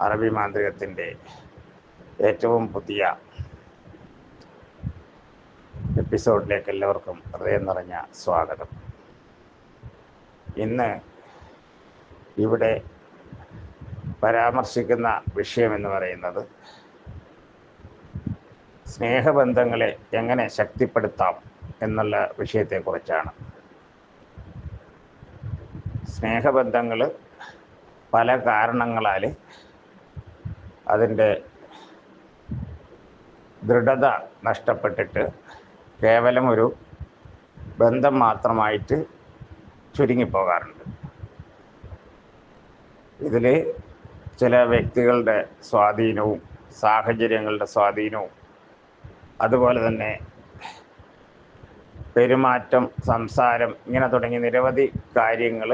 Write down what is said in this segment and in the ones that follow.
അറബി മാന്ത്രികത്തിൻ്റെ ഏറ്റവും പുതിയ എപ്പിസോഡിലേക്ക് എല്ലാവർക്കും ഹൃദയം നിറഞ്ഞ സ്വാഗതം. ഇന്ന് ഇവിടെ പരാമർശിക്കുന്ന വിഷയമെന്ന് പറയുന്നത് സ്നേഹബന്ധങ്ങളെ എങ്ങനെ ശക്തിപ്പെടുത്താം എന്നുള്ള വിഷയത്തെക്കുറിച്ചാണ്. സ്നേഹബന്ധങ്ങൾ പല കാരണങ്ങളാൽ അതിൻ്റെ ദൃഢത നഷ്ടപ്പെട്ടിട്ട് കേവലം ഒരു ബന്ധം മാത്രമായിട്ട് ചുരുങ്ങിപ്പോകാറുണ്ട്. ഇതിൽ ചില വ്യക്തികളുടെ സ്വാധീനവും സാഹചര്യങ്ങളുടെ സ്വാധീനവും അതുപോലെ തന്നെ പെരുമാറ്റം, സംസാരം, ഇങ്ങനെ തുടങ്ങി നിരവധി കാര്യങ്ങൾ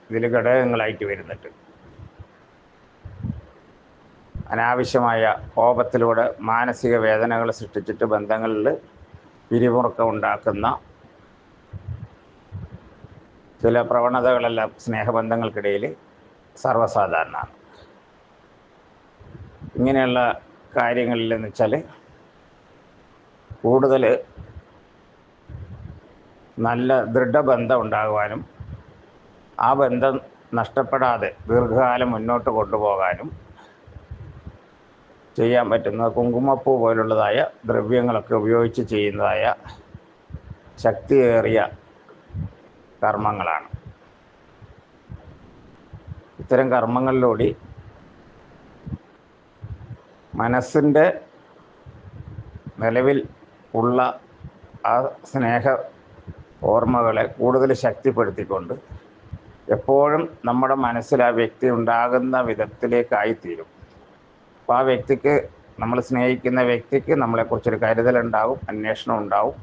ഇതിൽ ഘടകങ്ങളായിട്ട് വരുന്നുണ്ട്. അനാവശ്യമായ കോപത്തിലൂടെ മാനസിക വേദനകൾ സൃഷ്ടിച്ചിട്ട് ബന്ധങ്ങളിൽ പിരിമുറുക്കം ഉണ്ടാക്കുന്ന ചില പ്രവണതകളെല്ലാം സ്നേഹബന്ധങ്ങൾക്കിടയിൽ സർവ്വസാധാരണമാണ്. ഇങ്ങനെയുള്ള കാര്യങ്ങളിലെന്ന് വെച്ചാൽ കൂടുതൽ നല്ല ദൃഢബന്ധം ഉണ്ടാകുവാനും ആ ബന്ധം നഷ്ടപ്പെടാതെ ദീർഘകാലം മുന്നോട്ട് കൊണ്ടുപോകാനും ചെയ്യാൻ പറ്റുന്ന കുങ്കുമപ്പൂ പോലുള്ളതായ ദ്രവ്യങ്ങളൊക്കെ ഉപയോഗിച്ച് ചെയ്യുന്നതായ ശക്തിയേറിയ കർമ്മങ്ങളാണ്. ഇത്തരം കർമ്മങ്ങളിലൂടെ മനസ്സിൻ്റെ നിലവിൽ ഉള്ള ആ സ്നേഹ ഓർമ്മകളെ കൂടുതൽ ശക്തിപ്പെടുത്തിക്കൊണ്ട് എപ്പോഴും നമ്മുടെ മനസ്സിൽ ആ വ്യക്തി ഉണ്ടാകുന്ന വിധത്തിലേക്കായിത്തീരും. അപ്പോൾ ആ വ്യക്തിക്ക്, നമ്മൾ സ്നേഹിക്കുന്ന വ്യക്തിക്ക് നമ്മളെക്കുറിച്ചൊരു കരുതലുണ്ടാവും, അന്വേഷണം ഉണ്ടാവും.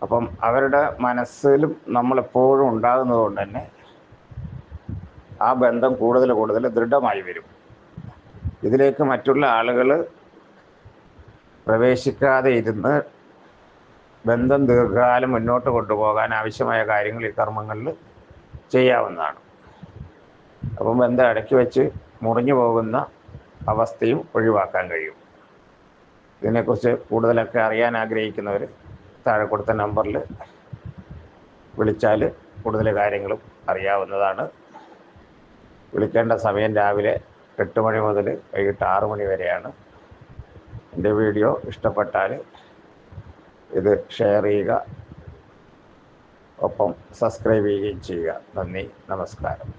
അപ്പം അവരുടെ മനസ്സിലും നമ്മളെപ്പോഴും ഉണ്ടാകുന്നത് കൊണ്ട് തന്നെ ആ ബന്ധം കൂടുതൽ ദൃഢമായി വരും. ഇതിലേക്ക് മറ്റുള്ള ആളുകൾ പ്രവേശിക്കാതെ ഇരുന്ന് ബന്ധം ദീർഘകാലം മുന്നോട്ട് കൊണ്ടുപോകാൻ ആവശ്യമായ കാര്യങ്ങൾ ഈ കർമ്മങ്ങളിൽ ചെയ്യാവുന്നതാണ്. അപ്പം ബന്ധം ഇടയ്ക്ക് വെച്ച് മുറിഞ്ഞു പോകുന്ന അവസ്ഥയും ഒഴിവാക്കാൻ കഴിയും. ഇതിനെക്കുറിച്ച് കൂടുതലൊക്കെ അറിയാൻ ആഗ്രഹിക്കുന്നവർ താഴെ കൊടുത്ത നമ്പറിൽ വിളിച്ചാൽ കൂടുതൽ കാര്യങ്ങളും അറിയാവുന്നതാണ്. വിളിക്കേണ്ട സമയം രാവിലെ 8 മണി മുതൽ വൈകിട്ട് 6 മണി വരെയാണ്. എൻ്റെ വീഡിയോ ഇഷ്ടപ്പെട്ടാൽ ഇത് ഷെയർ ചെയ്യുക, ഒപ്പം സബ്സ്ക്രൈബ് ചെയ്യുകയും ചെയ്യുക. നന്ദി, നമസ്കാരം.